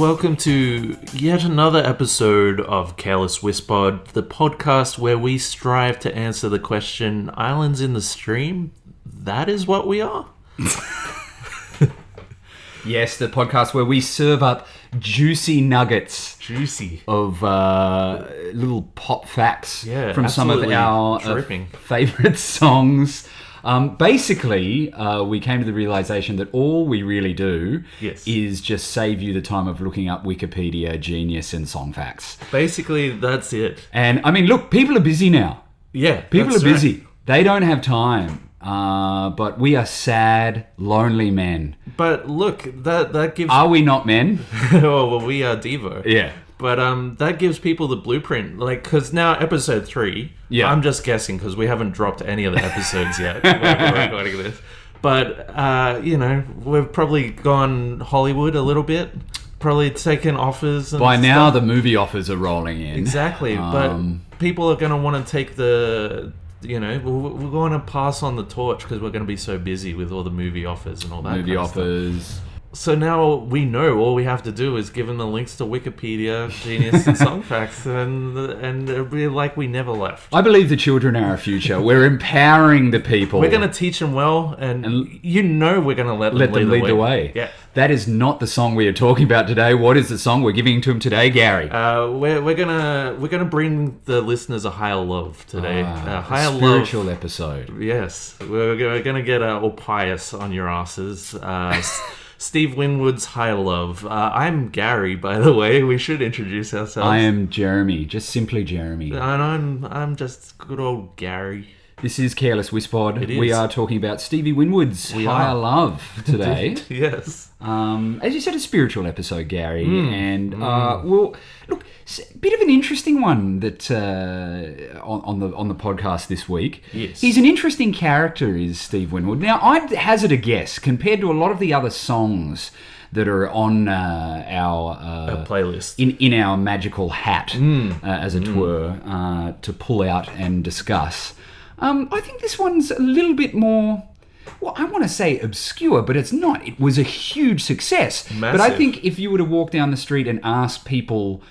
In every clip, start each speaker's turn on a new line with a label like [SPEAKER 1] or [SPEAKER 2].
[SPEAKER 1] welcome to yet another episode of Careless Whispod, the podcast where we strive to answer the question, islands in the stream, that is what we are?
[SPEAKER 2] Yes, the podcast where we serve up juicy nuggets of little pop facts from some of our favourite songs. Basically, we came to the realisation that all we really do is just save you the time of looking up Wikipedia, Genius and song facts.
[SPEAKER 1] Basically, that's it.
[SPEAKER 2] And, I mean, look, people are busy now.
[SPEAKER 1] Yeah,
[SPEAKER 2] people are busy. Right. They don't have time. But we are sad, lonely men.
[SPEAKER 1] But look, that gives...
[SPEAKER 2] Are we not men?
[SPEAKER 1] Oh, well, we are Devo.
[SPEAKER 2] Yeah.
[SPEAKER 1] But that gives people the blueprint. Like, because now episode 3, I'm just guessing because we haven't dropped any of the episodes yet. We're recording this. But, we've probably gone Hollywood a little bit. Probably taken offers and
[SPEAKER 2] By
[SPEAKER 1] stuff.
[SPEAKER 2] now, the movie offers are rolling in.
[SPEAKER 1] Exactly. But people are going to want to take the... we're going to pass on the torch because we're going to be so busy with all the movie offers and all that
[SPEAKER 2] movie offers.
[SPEAKER 1] So now we know all we have to do is give them the links to Wikipedia, Genius, and Song Facts, and it'll be like we never left.
[SPEAKER 2] I believe the children are our future. We're empowering the people.
[SPEAKER 1] We're going to teach them well, and we're going to let them lead the way. Yeah.
[SPEAKER 2] That is not the song we are talking about today. What is the song we're giving to them today, Gary?
[SPEAKER 1] We're gonna bring the listeners a higher love today.
[SPEAKER 2] Higher spiritual love episode.
[SPEAKER 1] Yes, we're gonna get all pious on your asses. Steve Winwood's Higher Love. I'm Gary, by the way. We should introduce ourselves.
[SPEAKER 2] I am Jeremy, just simply Jeremy.
[SPEAKER 1] And I'm just good old Gary.
[SPEAKER 2] This is Careless Whispod. We are talking about Stevie Winwood's Higher Love today.
[SPEAKER 1] Yes.
[SPEAKER 2] As you said, a spiritual episode, Gary. And, well, look, a bit of an interesting one that on the podcast this week.
[SPEAKER 1] Yes.
[SPEAKER 2] He's an interesting character, is Steve Winwood. Now, I'd hazard a guess, compared to a lot of the other songs that are on our
[SPEAKER 1] playlist.
[SPEAKER 2] In our magical hat, as it were, to pull out and discuss. I think this one's a little bit more, well, I want to say obscure, but it's not. It was a huge success.
[SPEAKER 1] Massive.
[SPEAKER 2] But I think if you were to walk down the street and ask people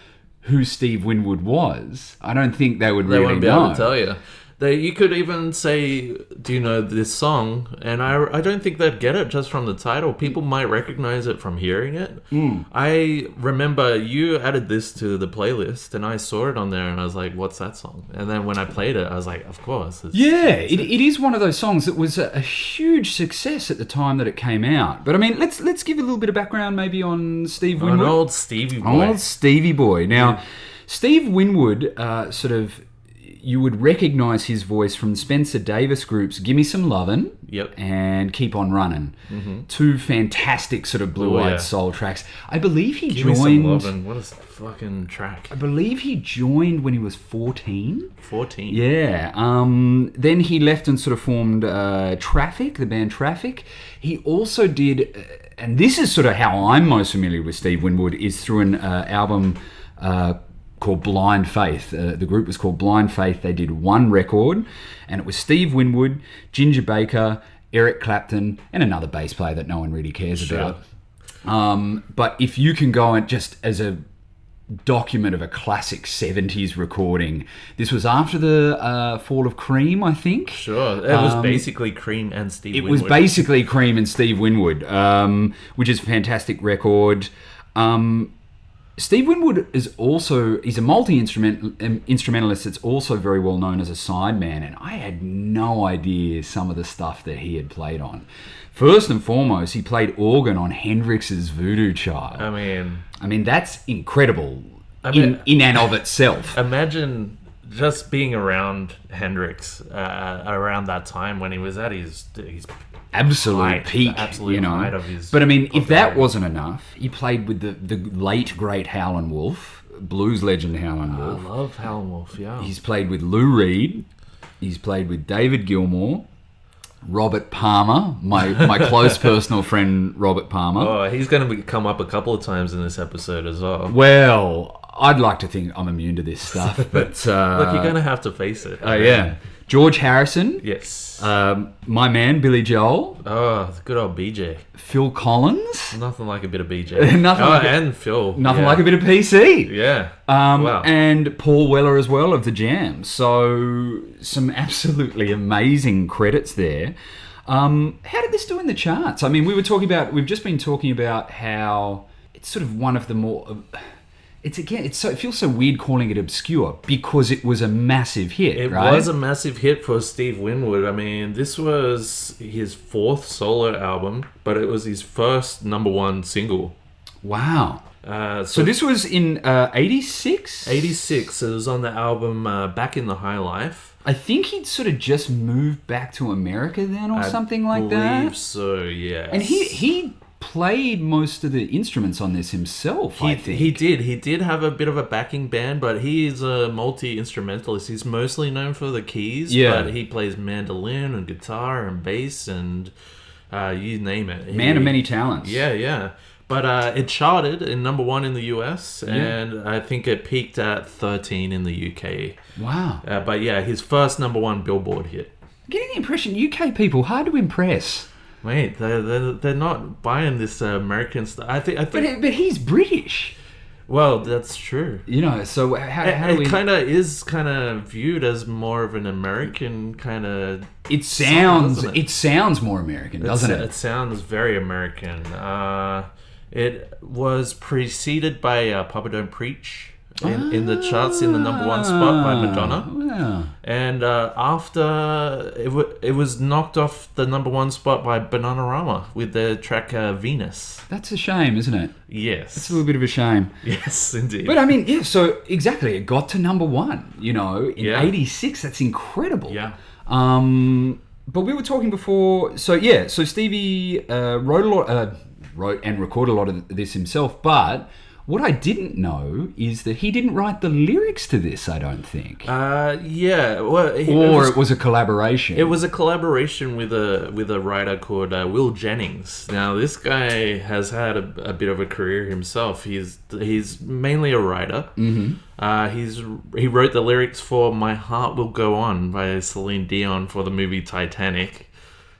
[SPEAKER 2] who Steve Winwood was, I don't think they would really know. They
[SPEAKER 1] won't be able to tell you. You could even say, do you know this song? And I don't think they'd get it just from the title. People might recognize it from hearing it. I remember you added this to the playlist and I saw it on there and I was like, what's that song? And then when I played it, I was like, of course.
[SPEAKER 2] It is one of those songs that was a huge success at the time that it came out. But I mean, let's give a little bit of background maybe on Steve Winwood.
[SPEAKER 1] An old Stevie boy.
[SPEAKER 2] Now, Steve Winwood you would recognise his voice from Spencer Davis Group's Gimme Some Lovin' and Keep On Runnin'. Two fantastic sort of blue-eyed soul tracks. I believe he joined...
[SPEAKER 1] Gimme Some Lovin', what a fucking track.
[SPEAKER 2] I believe he joined when he was 14.
[SPEAKER 1] 14?
[SPEAKER 2] Yeah. Then he left and sort of formed Traffic, the band Traffic. He also did... and this is sort of how I'm most familiar with Steve Winwood, is through an album... called Blind Faith. The group was called Blind Faith. They did one record, and it was Steve Winwood, Ginger Baker, Eric Clapton, and another bass player that no one really cares about. But if you can go and just as a document of a classic 70s recording, this was after the fall of Cream, I think.
[SPEAKER 1] Sure. It was basically Cream and Steve Winwood.
[SPEAKER 2] It was basically Cream and Steve Winwood, which is a fantastic record. Steve Winwood he's a multi-instrumentalist that's also very well known as a sideman, and I had no idea some of the stuff that he had played on. First and foremost, he played organ on Hendrix's Voodoo Child. I mean that's incredible in and of itself.
[SPEAKER 1] Imagine just being around Hendrix around that time when he was at his
[SPEAKER 2] absolute peak,
[SPEAKER 1] height of his...
[SPEAKER 2] But I mean, if that wasn't enough, he played with the late, great Howlin' Wolf, blues legend Howlin' Wolf.
[SPEAKER 1] I love Howlin' Wolf, yeah.
[SPEAKER 2] He's played with Lou Reed. He's played with David Gilmour. Robert Palmer, my close personal friend Robert Palmer.
[SPEAKER 1] Oh, he's going to come up a couple of times in this episode as well.
[SPEAKER 2] Well, I'd like to think I'm immune to this stuff, but...
[SPEAKER 1] Look, you're going to have to face it.
[SPEAKER 2] Oh, yeah. George Harrison.
[SPEAKER 1] Yes.
[SPEAKER 2] My man, Billy Joel.
[SPEAKER 1] Oh, good old BJ.
[SPEAKER 2] Phil Collins.
[SPEAKER 1] Nothing like a bit of BJ. And Phil.
[SPEAKER 2] Nothing like a bit of PC.
[SPEAKER 1] Yeah.
[SPEAKER 2] Wow. And Paul Weller as well of The Jam. So some absolutely amazing credits there. How did this do in the charts? I mean, we've just been talking about how it's sort of one of the more... it feels so weird calling it obscure because it was a massive hit, right?
[SPEAKER 1] It was a massive hit for Steve Winwood. I mean, this was his 4th solo album, but it was his first #1 single.
[SPEAKER 2] Wow. So this was in 86?
[SPEAKER 1] 86. It was on the album Back in the High Life.
[SPEAKER 2] I think he'd sort of just moved back to America then or something like that.
[SPEAKER 1] I believe so, yes.
[SPEAKER 2] And he played most of the instruments on this himself, I think.
[SPEAKER 1] He did have a bit of a backing band, but he is a multi-instrumentalist. He's mostly known for the keys, but he plays mandolin and guitar and bass and you name it.
[SPEAKER 2] Man of many talents.
[SPEAKER 1] Yeah. But it charted in #1 in the US, and I think it peaked at 13 in the UK.
[SPEAKER 2] Wow.
[SPEAKER 1] But yeah, his first #1 Billboard hit.
[SPEAKER 2] I'm getting the impression UK people, hard to impress.
[SPEAKER 1] Mate, they're not buying this American stuff. I think.
[SPEAKER 2] But he's British.
[SPEAKER 1] Well, that's true.
[SPEAKER 2] You know, so how do we...
[SPEAKER 1] It kind of viewed as more of an American kind of...
[SPEAKER 2] It sounds more American, doesn't it?
[SPEAKER 1] It sounds very American. It was preceded by Papa Don't Preach in the charts in the #1 spot by Madonna.
[SPEAKER 2] Wow.
[SPEAKER 1] And after it was knocked off the #1 spot by Bananarama with their track Venus.
[SPEAKER 2] That's a shame, isn't it?
[SPEAKER 1] Yes.
[SPEAKER 2] It's a little bit of a shame.
[SPEAKER 1] Yes, indeed.
[SPEAKER 2] But I mean, yeah, so exactly, it got to '1, you know, in 86. That's incredible.
[SPEAKER 1] Yeah.
[SPEAKER 2] But we were talking before, so Stevie wrote and recorded a lot of this himself, but what I didn't know is that he didn't write the lyrics to this, I don't think.
[SPEAKER 1] Well,
[SPEAKER 2] it was a collaboration.
[SPEAKER 1] It was a collaboration with a writer called Will Jennings. Now, this guy has had a bit of a career himself. He's mainly a writer. Mm-hmm. He wrote the lyrics for "My Heart Will Go On" by Celine Dion for the movie Titanic.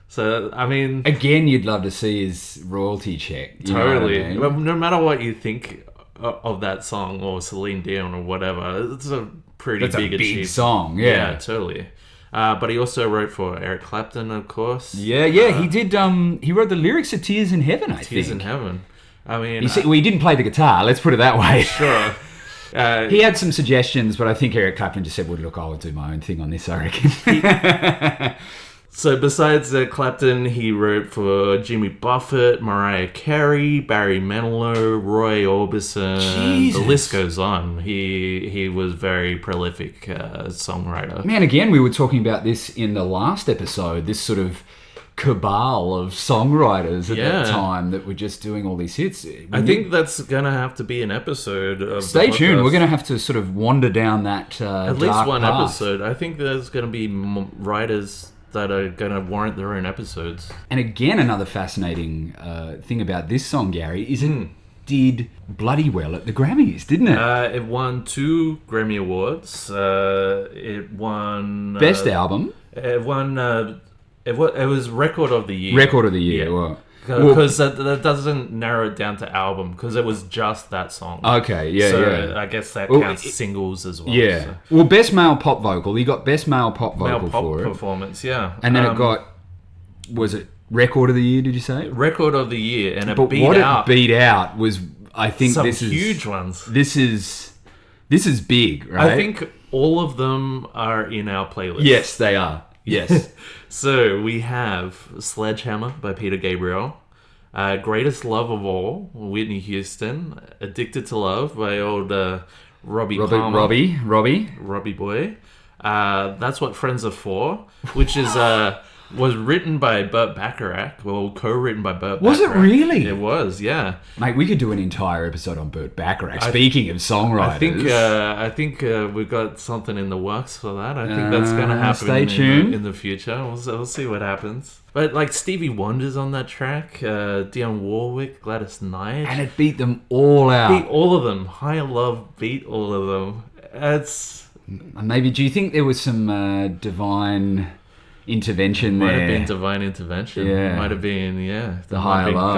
[SPEAKER 1] So, I mean...
[SPEAKER 2] Again, you'd love to see his royalty check.
[SPEAKER 1] Totally. I mean? Well, no matter what you think of that song or Celine Dion or whatever, it's a pretty big achievement.
[SPEAKER 2] Big song, yeah.
[SPEAKER 1] Totally. But he also wrote for Eric Clapton, of course.
[SPEAKER 2] Yeah, he did. He wrote the lyrics to "Tears in Heaven," I think.
[SPEAKER 1] Tears in Heaven. I mean...
[SPEAKER 2] he didn't play the guitar, let's put it that way.
[SPEAKER 1] Sure.
[SPEAKER 2] He had some suggestions, but I think Eric Clapton just said, well, look, I'll do my own thing on this, I reckon.
[SPEAKER 1] So besides Clapton, he wrote for Jimmy Buffett, Mariah Carey, Barry Manilow, Roy Orbison.
[SPEAKER 2] Jesus.
[SPEAKER 1] The list goes on. He was very prolific songwriter.
[SPEAKER 2] Man, again, we were talking about this in the last episode, this sort of cabal of songwriters at that time that were just doing all these hits.
[SPEAKER 1] I think that's going to have to be an episode of
[SPEAKER 2] Stay tuned. We're going to have to sort of wander down that
[SPEAKER 1] at least one path. Episode. I think there's going to be writers that are going to warrant their own episodes.
[SPEAKER 2] And again, another fascinating thing about this song, Gary, is it did bloody well at the Grammys, didn't it?
[SPEAKER 1] It won 2 Grammy Awards. It won...
[SPEAKER 2] Best Album.
[SPEAKER 1] It won... It was Record of the Year.
[SPEAKER 2] Record of the Year, yeah. Well,
[SPEAKER 1] because that doesn't narrow it down to album, because it was just that song.
[SPEAKER 2] Okay, yeah.
[SPEAKER 1] I guess that counts singles as well.
[SPEAKER 2] Yeah.
[SPEAKER 1] So.
[SPEAKER 2] Well, Best Male Pop Vocal. He got Best Male Pop Vocal for it.
[SPEAKER 1] Performance, yeah.
[SPEAKER 2] And then it got, was it Record of the Year, did you say?
[SPEAKER 1] Record of the Year, and it
[SPEAKER 2] beat out was, I think
[SPEAKER 1] some
[SPEAKER 2] this is...
[SPEAKER 1] huge ones.
[SPEAKER 2] This is big, right?
[SPEAKER 1] I think all of them are in our playlist.
[SPEAKER 2] Yes, they are. Yes.
[SPEAKER 1] So we have Sledgehammer by Peter Gabriel, Greatest Love of All, Whitney Houston, Addicted to Love by old Robbie Palmer. Robbie boy. That's What Friends Are For, which is was written by Burt Bacharach, well, co-written by Burt Bacharach.
[SPEAKER 2] Was it really?
[SPEAKER 1] It was, yeah.
[SPEAKER 2] Mate, we could do an entire episode on Burt Bacharach. Speaking of songwriters.
[SPEAKER 1] I think we've got something in the works for that. I think that's going to happen
[SPEAKER 2] stay tuned.
[SPEAKER 1] In the future. We'll see what happens. But like Stevie Wonder's on that track, Dionne Warwick, Gladys Knight.
[SPEAKER 2] And it beat them all out.
[SPEAKER 1] Beat all of them. Higher Love beat all of them.
[SPEAKER 2] Maybe, do you think there was some divine intervention there?
[SPEAKER 1] Might have been divine intervention.
[SPEAKER 2] Yeah.
[SPEAKER 1] Might have been,
[SPEAKER 2] The higher love.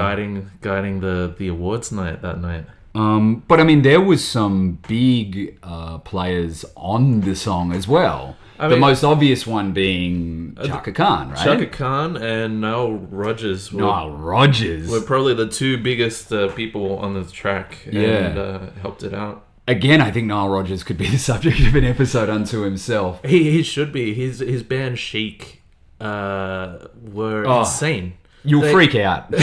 [SPEAKER 1] guiding the awards night that night.
[SPEAKER 2] But I mean, there was some big players on the song as well. The most obvious one being Chaka Khan, right?
[SPEAKER 1] Chaka Khan and Nile Rodgers were probably the two biggest people on the track and helped it out.
[SPEAKER 2] Again, I think Nile Rodgers could be the subject of an episode unto himself.
[SPEAKER 1] He should be. His band Chic were insane.
[SPEAKER 2] You'll freak out.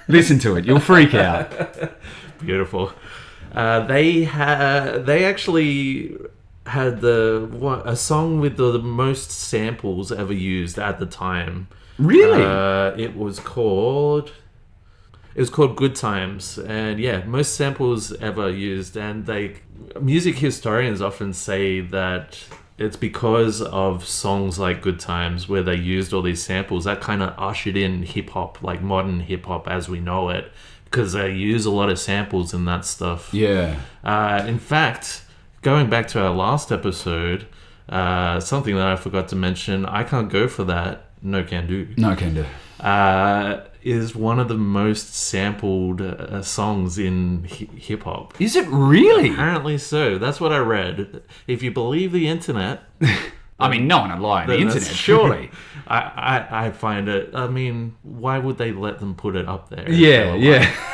[SPEAKER 2] Listen to it. You'll freak out.
[SPEAKER 1] Beautiful. They actually had a song with the most samples ever used at the time.
[SPEAKER 2] Really?
[SPEAKER 1] It was called Good Times, and most samples ever used. And music historians often say that it's because of songs like Good Times, where they used all these samples, that kind of ushered in hip hop, like modern hip hop as we know it, because they use a lot of samples in that stuff.
[SPEAKER 2] Yeah.
[SPEAKER 1] In fact, going back to our last episode, something that I forgot to mention, I Can't Go For That, No Can Do.
[SPEAKER 2] No Can Do.
[SPEAKER 1] Is one of the most sampled songs in hip hop.
[SPEAKER 2] Is it really?
[SPEAKER 1] Apparently so. That's what I read. If you believe the internet...
[SPEAKER 2] I mean, no one would lie on the internet, surely.
[SPEAKER 1] I find it... I mean, why would they let them put it up there?
[SPEAKER 2] Yeah.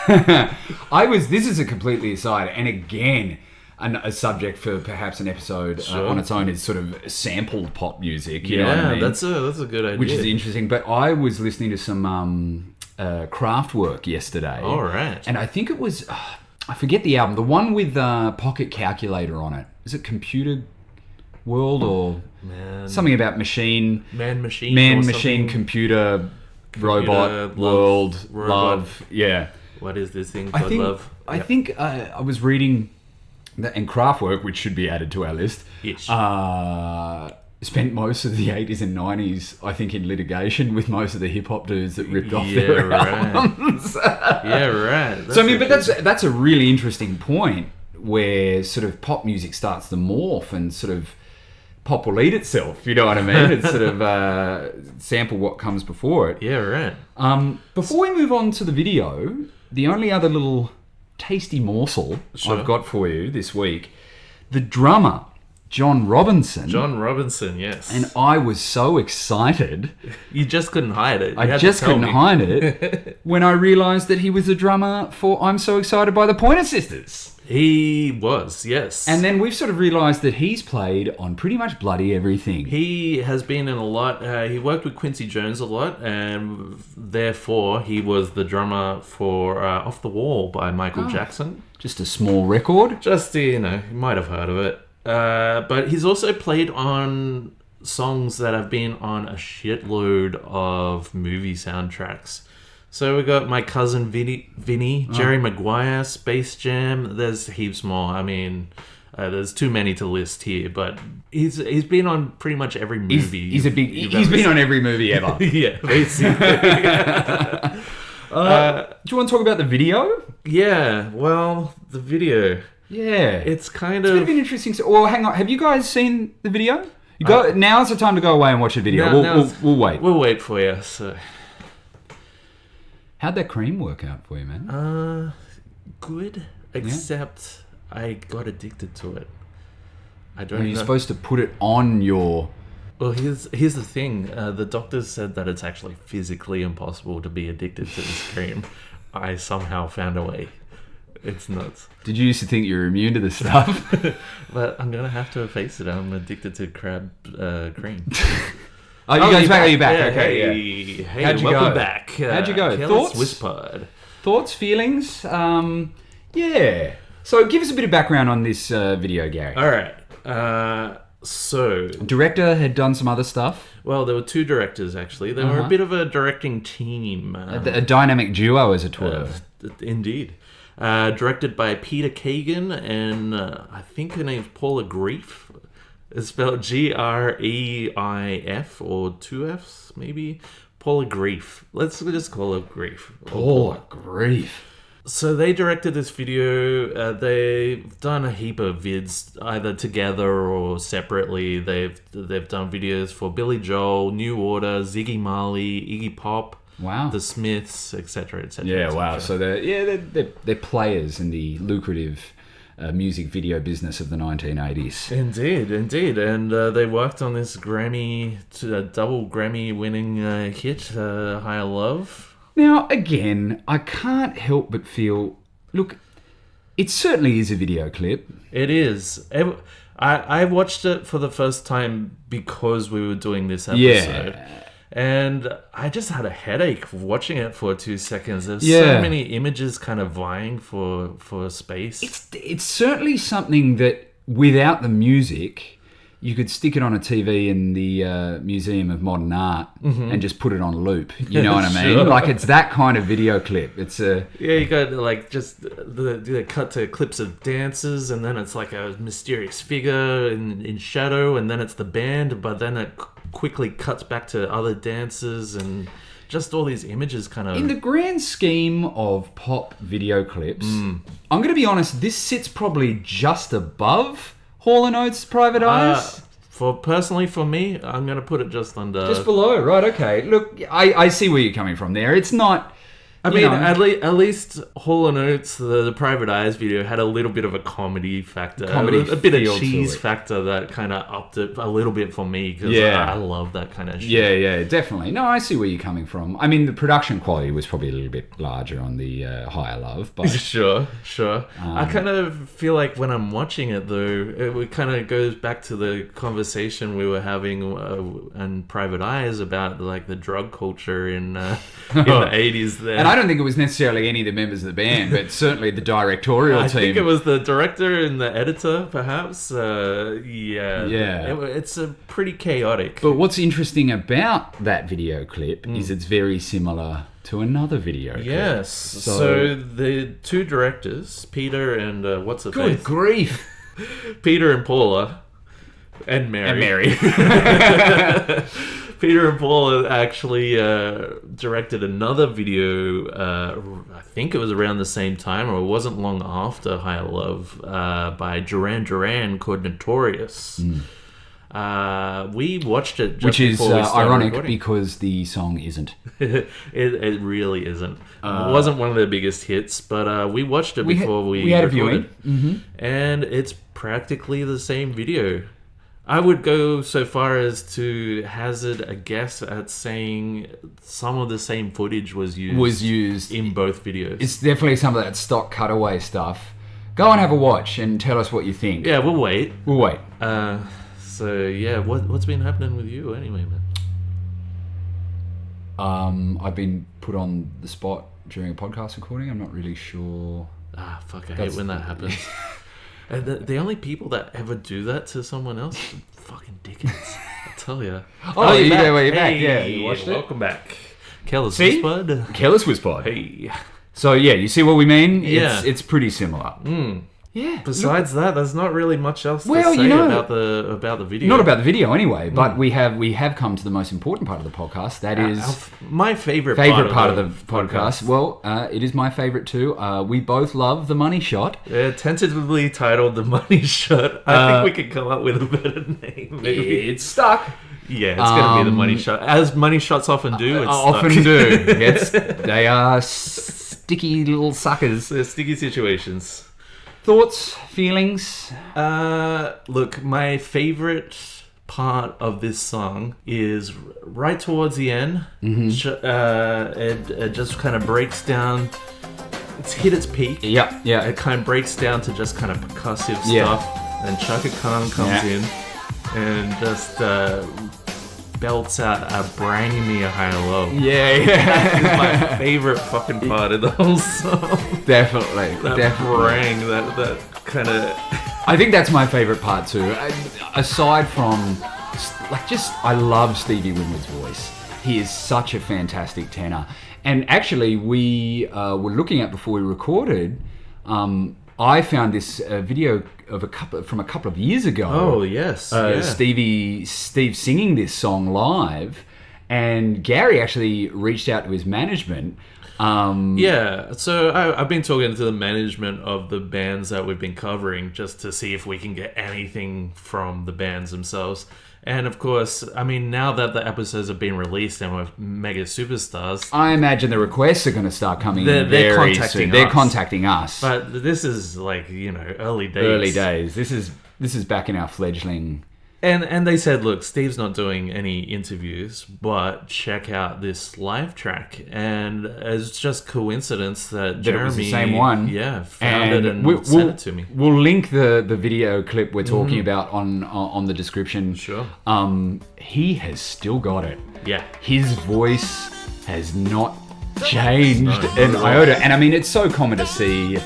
[SPEAKER 2] This is a completely aside, and again... a subject for perhaps an episode on its own is sort of sampled pop music. You know what I mean?
[SPEAKER 1] that's a good idea.
[SPEAKER 2] Which is interesting. But I was listening to some Kraftwerk yesterday.
[SPEAKER 1] All right.
[SPEAKER 2] And I think it was, I forget the album, the one with Pocket Calculator on it. Is it Computer World or something about machine? Man-machine, computer, robot, world, love. Yeah.
[SPEAKER 1] What is this thing called love?
[SPEAKER 2] I think I was reading... And Kraftwerk, which should be added to our list, spent most of the 80s and 90s, I think, in litigation with most of the hip-hop dudes that ripped off their albums.
[SPEAKER 1] That's
[SPEAKER 2] so, I mean, but that's a really interesting point where sort of pop music starts to morph and sort of pop will eat itself, you know what I mean? It's sort of sample what comes before it.
[SPEAKER 1] Yeah, right.
[SPEAKER 2] Before we move on to the video, the only other little... tasty morsel I've got for you this week. The drummer, John Robinson,
[SPEAKER 1] yes.
[SPEAKER 2] And I was so excited.
[SPEAKER 1] You just couldn't hide it.
[SPEAKER 2] I just couldn't hide it when I realised that he was the drummer for I'm So Excited by the Pointer Sisters.
[SPEAKER 1] He was, yes.
[SPEAKER 2] And then we've sort of realised that he's played on pretty much bloody everything.
[SPEAKER 1] He has been in a lot. He worked with Quincy Jones a lot, and therefore he was the drummer for Off the Wall by Michael Jackson.
[SPEAKER 2] Just a small record.
[SPEAKER 1] Just, you might have heard of it. But he's also played on songs that have been on a shitload of movie soundtracks. So we got My Cousin Vinny, Jerry Maguire, Space Jam. There's heaps more. I mean, there's too many to list here, but he's been on pretty much every movie.
[SPEAKER 2] He's been on every movie ever.
[SPEAKER 1] Yeah, basically.
[SPEAKER 2] Do you want to talk about the video?
[SPEAKER 1] Yeah. Well, the video.
[SPEAKER 2] Yeah,
[SPEAKER 1] it's kind
[SPEAKER 2] of... It's a bit of an interesting... Well, hang on. Have you guys seen the video? Now's the time to go away and watch the video. We'll wait.
[SPEAKER 1] We'll wait for you. So,
[SPEAKER 2] how'd that cream work out for you, man?
[SPEAKER 1] Good. Except I got addicted to it. I don't know.
[SPEAKER 2] You're supposed to put it on your...
[SPEAKER 1] Well, here's the thing. The doctors said that it's actually physically impossible to be addicted to this cream. I somehow found a way. It's nuts.
[SPEAKER 2] Did you used to think you were immune to this stuff?
[SPEAKER 1] But I'm going to have to face it. I'm addicted to crab cream.
[SPEAKER 2] Oh, you guys back? Are you back?
[SPEAKER 1] Yeah,
[SPEAKER 2] okay,
[SPEAKER 1] hey, how'd you
[SPEAKER 2] welcome
[SPEAKER 1] go? Back.
[SPEAKER 2] How'd you go?
[SPEAKER 1] Careless Whispod.
[SPEAKER 2] Thoughts, feelings? Yeah. So give us a bit of background on this video, Gary.
[SPEAKER 1] All right. So...
[SPEAKER 2] Director had done some other stuff.
[SPEAKER 1] Well, there were two directors, actually. They were a bit of a directing team.
[SPEAKER 2] A dynamic duo, as it were.
[SPEAKER 1] Indeed. Directed by Peter Kagan and I think her name's Paula Greif. It's spelled Greif or two Fs maybe. Paula Greif. Let's just call her Greif.
[SPEAKER 2] Paula Greif.
[SPEAKER 1] So they directed this video. They've done a heap of vids, either together or separately. They've done videos for Billy Joel, New Order, Ziggy Marley, Iggy Pop,
[SPEAKER 2] Wow.
[SPEAKER 1] The Smiths, etc., etc.
[SPEAKER 2] Yeah, wow. So they're players in the lucrative music video business of the 1980s.
[SPEAKER 1] Indeed. And they worked on this double Grammy winning hit, Higher Love.
[SPEAKER 2] Now, again, I can't help but feel, look, it certainly is a video clip.
[SPEAKER 1] It is. I watched it for the first time because we were doing this episode.
[SPEAKER 2] Yeah.
[SPEAKER 1] And I just had a headache watching it for 2 seconds. There's
[SPEAKER 2] Yeah.
[SPEAKER 1] so many images kind of vying for space.
[SPEAKER 2] It's certainly something that, without the music, you could stick it on a TV in the Museum of Modern Art and just put it on loop. You know what I mean?
[SPEAKER 1] Sure.
[SPEAKER 2] Like, it's that kind of video clip. It's a...
[SPEAKER 1] Yeah, you got like just the cut to clips of dances, and then it's like a mysterious figure in shadow, and then it's the band, but then it quickly cuts back to other dancers, and just all these images kind of...
[SPEAKER 2] In the grand scheme of pop video clips, I'm going to be honest, this sits probably just above Hall & Oates' Private Eyes.
[SPEAKER 1] Personally, for me, I'm going to put it just under...
[SPEAKER 2] Just below, right, okay. Look, I see where you're coming from there. It's not...
[SPEAKER 1] I mean, at least Hall & Oates, the Private Eyes video, had a little bit of a comedy factor. A bit of cheese factor that kind of upped it a little bit for me, because I love that kind of shit.
[SPEAKER 2] Yeah, definitely. No, I see where you're coming from. I mean, the production quality was probably a little bit larger on the Higher Love, but...
[SPEAKER 1] Sure. I kind of feel like when I'm watching it, though, it kind of goes back to the conversation we were having in Private Eyes about, like, the drug culture in the 80s there.
[SPEAKER 2] And I don't think it was necessarily any of the members of the band, but certainly the directorial team.
[SPEAKER 1] I think it was the director and the editor, perhaps. It's a pretty chaotic.
[SPEAKER 2] But what's interesting about that video clip is it's very similar to another video clip.
[SPEAKER 1] Yes. So the two directors, Peter and what's her face?
[SPEAKER 2] Good grief.
[SPEAKER 1] Peter and Paula. And Mary. Peter and Paul actually directed another video, I think it was around the same time, or it wasn't long after Higher Love, by Duran called Notorious. We watched it just
[SPEAKER 2] Which is
[SPEAKER 1] before we started
[SPEAKER 2] ironic
[SPEAKER 1] recording.
[SPEAKER 2] Because the song isn't.
[SPEAKER 1] It really isn't. It wasn't one of their biggest hits, but we watched it before we
[SPEAKER 2] had a
[SPEAKER 1] recorded.
[SPEAKER 2] viewing.
[SPEAKER 1] And it's practically the same video. I would go so far as to hazard a guess at saying some of the same footage was used in both videos.
[SPEAKER 2] It's definitely some of that stock cutaway stuff. Go and have a watch and tell us what you think.
[SPEAKER 1] Yeah, we'll wait.
[SPEAKER 2] We'll wait.
[SPEAKER 1] What's been happening with you anyway, man?
[SPEAKER 2] I've been put on the spot during a podcast recording. I'm not really sure.
[SPEAKER 1] I hate when that happens. The only people that ever do that to someone else are fucking dickheads. I tell you.
[SPEAKER 2] Oh, you're back.
[SPEAKER 1] Hey,
[SPEAKER 2] Yeah, you watched it?
[SPEAKER 1] Welcome back. Careless
[SPEAKER 2] See?
[SPEAKER 1] Whispod.
[SPEAKER 2] Careless Whispod.
[SPEAKER 1] Hey.
[SPEAKER 2] So yeah, you see what we mean?
[SPEAKER 1] Yeah.
[SPEAKER 2] It's pretty similar. Yeah.
[SPEAKER 1] Besides that, there's not really much else to say about the video.
[SPEAKER 2] Not about the video anyway, but we have come to the most important part of the podcast. That is
[SPEAKER 1] my favorite
[SPEAKER 2] part of the podcast. Well, it is my favorite too. We both love The Money Shot.
[SPEAKER 1] Tentatively titled The Money Shot. I think we could come up with a better name. Maybe
[SPEAKER 2] It's stuck.
[SPEAKER 1] Yeah, it's going to be The Money Shot, as money shots often do.
[SPEAKER 2] They are sticky little suckers.
[SPEAKER 1] They're sticky situations.
[SPEAKER 2] Thoughts, feelings?
[SPEAKER 1] Look, my favorite part of this song is right towards the end. It just kind of breaks down. It's hit its peak.
[SPEAKER 2] Yeah.
[SPEAKER 1] It kind of breaks down to just kind of percussive stuff. And Chaka Khan comes in and just belts out a brang me a higher low.
[SPEAKER 2] Yeah.
[SPEAKER 1] That's my favorite fucking part of the whole song.
[SPEAKER 2] Definitely.
[SPEAKER 1] Brang, that kind of...
[SPEAKER 2] I think that's my favorite part too. Aside from, I love Stevie Winwood's voice. He is such a fantastic tenor. And actually, we were looking at before we recorded. I found this video from a couple of years ago.
[SPEAKER 1] Oh yes,
[SPEAKER 2] Steve singing this song live, and Gary actually reached out to his management.
[SPEAKER 1] Yeah, so I've been talking to the management of the bands that we've been covering just to see if we can get anything from the bands themselves. And of course, I mean, now that the episodes have been released and we're mega superstars,
[SPEAKER 2] I imagine the requests are going to start coming in
[SPEAKER 1] they're
[SPEAKER 2] very
[SPEAKER 1] contacting
[SPEAKER 2] soon. They're
[SPEAKER 1] us.
[SPEAKER 2] contacting us.
[SPEAKER 1] But this is like, early days.
[SPEAKER 2] Early days. This is back in our fledgling.
[SPEAKER 1] And they said, look, Steve's not doing any interviews, but check out this live track. And it's just coincidence that Jeremy,
[SPEAKER 2] it was the same one.
[SPEAKER 1] Yeah, found it and sent it to me.
[SPEAKER 2] We'll link the video clip we're talking about on the description.
[SPEAKER 1] Sure.
[SPEAKER 2] He has still got it.
[SPEAKER 1] Yeah.
[SPEAKER 2] His voice has not changed
[SPEAKER 1] No,
[SPEAKER 2] an
[SPEAKER 1] not at all.
[SPEAKER 2] iota. And I mean, it's so common to see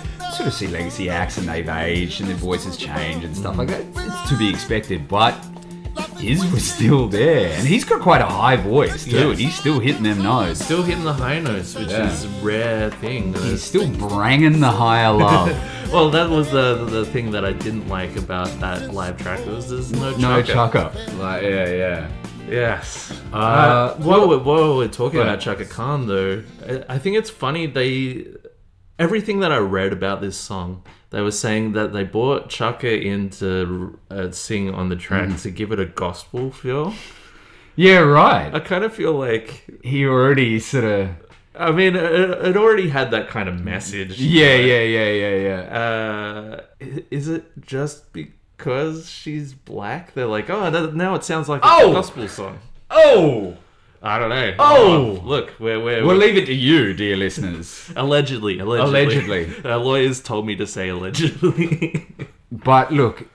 [SPEAKER 2] legacy acts and they've aged and their voices change and stuff like that. It's to be expected, but his was still there. And he's got quite a high voice too.
[SPEAKER 1] Yes.
[SPEAKER 2] And he's still hitting them notes.
[SPEAKER 1] Still hitting the high notes, which is a rare thing.
[SPEAKER 2] He's still branging the higher love.
[SPEAKER 1] Well, that was the thing that I didn't like about that live track. There's no
[SPEAKER 2] No
[SPEAKER 1] Chaka.
[SPEAKER 2] Chaka. Like, yeah.
[SPEAKER 1] Yes.
[SPEAKER 2] Well,
[SPEAKER 1] while we're talking
[SPEAKER 2] Right.
[SPEAKER 1] about Chaka Khan, though, I think it's funny. Everything that I read about this song, they were saying that they brought Chaka in to sing on the track to give it a gospel feel.
[SPEAKER 2] Yeah, right.
[SPEAKER 1] I kind of feel like,
[SPEAKER 2] He already sort of...
[SPEAKER 1] I mean, it already had that kind of message.
[SPEAKER 2] Yeah.
[SPEAKER 1] Is it just because she's black? They're like, oh, now it sounds like a
[SPEAKER 2] Oh!
[SPEAKER 1] gospel song.
[SPEAKER 2] Oh!
[SPEAKER 1] I don't know.
[SPEAKER 2] Oh!
[SPEAKER 1] Look,
[SPEAKER 2] We'll leave it to you, dear listeners.
[SPEAKER 1] Allegedly. Lawyers told me to say allegedly.
[SPEAKER 2] But look,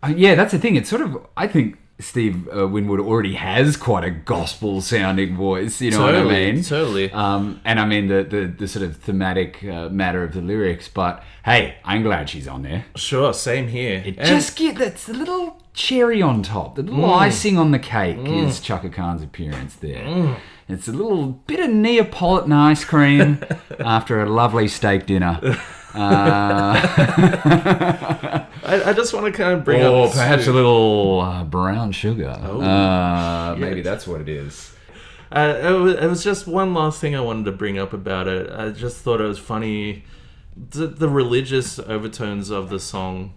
[SPEAKER 2] yeah, that's the thing. It's sort of, I think Steve Winwood already has quite a gospel-sounding voice. You know what I mean?
[SPEAKER 1] Totally.
[SPEAKER 2] And I mean the sort of thematic matter of the lyrics. But hey, I'm glad she's on there.
[SPEAKER 1] Sure, same here.
[SPEAKER 2] That's the little cherry on top, the little icing on the cake is Chaka Khan's appearance there. It's a little bit of Neapolitan ice cream after a lovely steak dinner.
[SPEAKER 1] I just want to kind of bring up...
[SPEAKER 2] Or perhaps a little brown sugar. Maybe
[SPEAKER 1] yes.
[SPEAKER 2] that's what it is.
[SPEAKER 1] It was just one last thing I wanted to bring up about it. I just thought it was funny. The religious overtones of the song,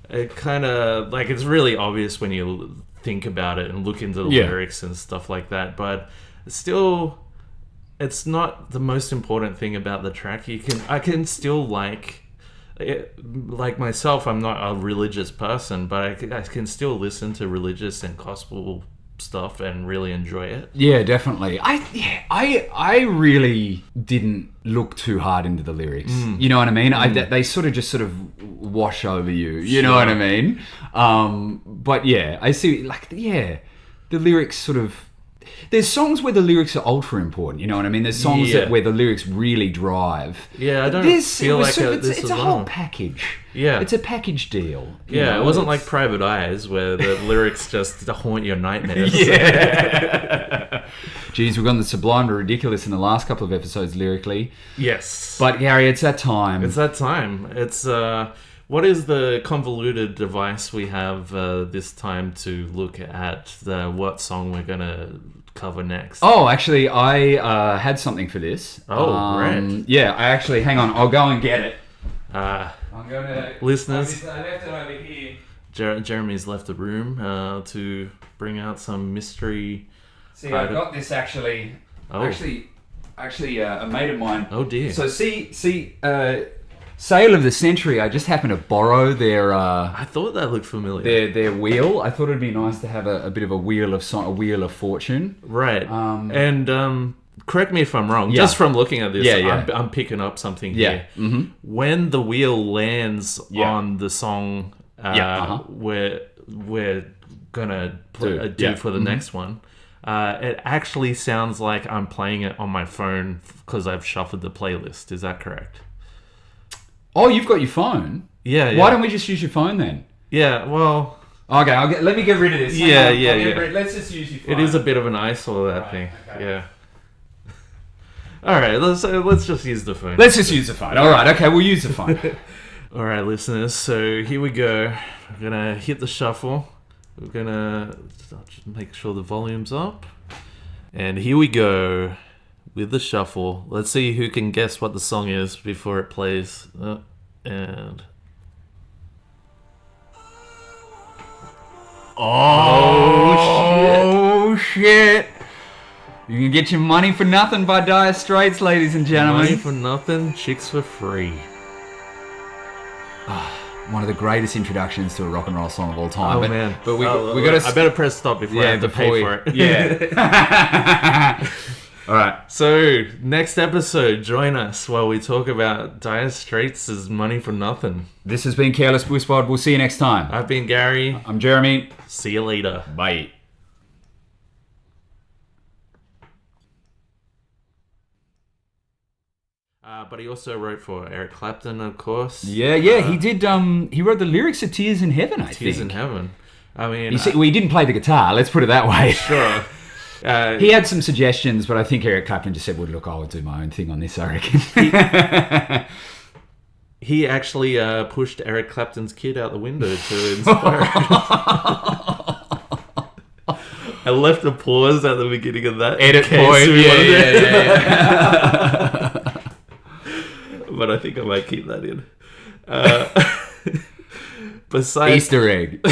[SPEAKER 1] it kind of... Like, it's really obvious when you think about it and look into the lyrics and stuff like that. But still... It's not the most important thing about the track. I can still like myself. I'm not a religious person, but I can still listen to religious and gospel stuff and really enjoy it.
[SPEAKER 2] Yeah, definitely. I really didn't look too hard into the lyrics. You know what I mean? They sort of wash over you. You know what I mean? But yeah, I see. The lyrics sort of. There's songs where the lyrics are ultra important, you know what I mean? There's songs where the lyrics really drive.
[SPEAKER 1] Yeah, I don't feel like
[SPEAKER 2] it's a whole package.
[SPEAKER 1] Yeah.
[SPEAKER 2] It's a package deal.
[SPEAKER 1] Yeah, it wasn't like Private Eyes where the lyrics just haunt your nightmares.
[SPEAKER 2] Yeah. Geez, we've gone the sublime to ridiculous in the last couple of episodes lyrically.
[SPEAKER 1] Yes.
[SPEAKER 2] But Gary, it's that time.
[SPEAKER 1] It's that time. It's what is the convoluted device we have this time to look at what song we're gonna cover next?
[SPEAKER 2] Oh, actually, I had something for this.
[SPEAKER 1] Oh, right.
[SPEAKER 2] Yeah, I actually, hang on, I'll go and get it.
[SPEAKER 1] I'm
[SPEAKER 2] going to...
[SPEAKER 1] Listeners,
[SPEAKER 2] I left it over here.
[SPEAKER 1] Jeremy's left the room to bring out some mystery.
[SPEAKER 2] See, I got this actually.
[SPEAKER 1] Oh.
[SPEAKER 2] Actually, a mate of mine.
[SPEAKER 1] Oh dear.
[SPEAKER 2] So Sale of the Century. I just happened to borrow their.
[SPEAKER 1] I thought that looked familiar.
[SPEAKER 2] Their wheel. I thought it'd be nice to have a bit of a wheel of fortune.
[SPEAKER 1] Right. And correct me if I'm wrong.
[SPEAKER 2] Yeah.
[SPEAKER 1] Just from looking at this,
[SPEAKER 2] Yeah.
[SPEAKER 1] I'm picking up something
[SPEAKER 2] Yeah.
[SPEAKER 1] here.
[SPEAKER 2] Mm-hmm.
[SPEAKER 1] When the wheel lands on the song,
[SPEAKER 2] Uh-huh.
[SPEAKER 1] we're gonna
[SPEAKER 2] Do
[SPEAKER 1] for the next one. It actually sounds like I'm playing it on my phone because I've shuffled the playlist. Is that correct?
[SPEAKER 2] Oh, you've got your phone.
[SPEAKER 1] Yeah.
[SPEAKER 2] Why don't we just use your phone then?
[SPEAKER 1] Yeah. Well.
[SPEAKER 2] Okay, let me get rid of this.
[SPEAKER 1] Yeah.
[SPEAKER 2] Let's just use your phone.
[SPEAKER 1] It is a bit of an eyesore, that thing.
[SPEAKER 2] Okay.
[SPEAKER 1] Yeah. All right. Let's just use the phone.
[SPEAKER 2] Let's just use the phone. All right. Okay, we'll use the phone.
[SPEAKER 1] All right, listeners. So here we go. We're gonna hit the shuffle. We're gonna just make sure the volume's up. And here we go. with the shuffle. Let's see who can guess what the song is before it plays. And...
[SPEAKER 2] Oh, shit. You can get your money for nothing by Dire Straits, ladies and gentlemen.
[SPEAKER 1] Money for nothing, chicks for free.
[SPEAKER 2] One of the greatest introductions to a rock and roll song of all time.
[SPEAKER 1] Man.
[SPEAKER 2] But we got to...
[SPEAKER 1] I better press stop before I have to pay for it.
[SPEAKER 2] Yeah. All right.
[SPEAKER 1] So, next episode, join us while we talk about Dire Straits' Money for Nothing.
[SPEAKER 2] This has been Careless Whispod. We'll see you next time.
[SPEAKER 1] I've been Gary.
[SPEAKER 2] I'm Jeremy.
[SPEAKER 1] See you later.
[SPEAKER 2] Bye.
[SPEAKER 1] But he also wrote for Eric Clapton, of course.
[SPEAKER 2] Yeah, he did. He wrote the lyrics of Tears in Heaven, I think.
[SPEAKER 1] Tears in Heaven. I mean...
[SPEAKER 2] he didn't play the guitar, let's put it that way.
[SPEAKER 1] Sure.
[SPEAKER 2] He had some suggestions, but I think Eric Clapton just said, well, look, I'll do my own thing on this, I reckon.
[SPEAKER 1] He actually pushed Eric Clapton's kid out the window to inspire it. I left a pause at the beginning of that.
[SPEAKER 2] Edit point. Yeah.
[SPEAKER 1] But I think I might keep that in. Besides
[SPEAKER 2] Easter egg.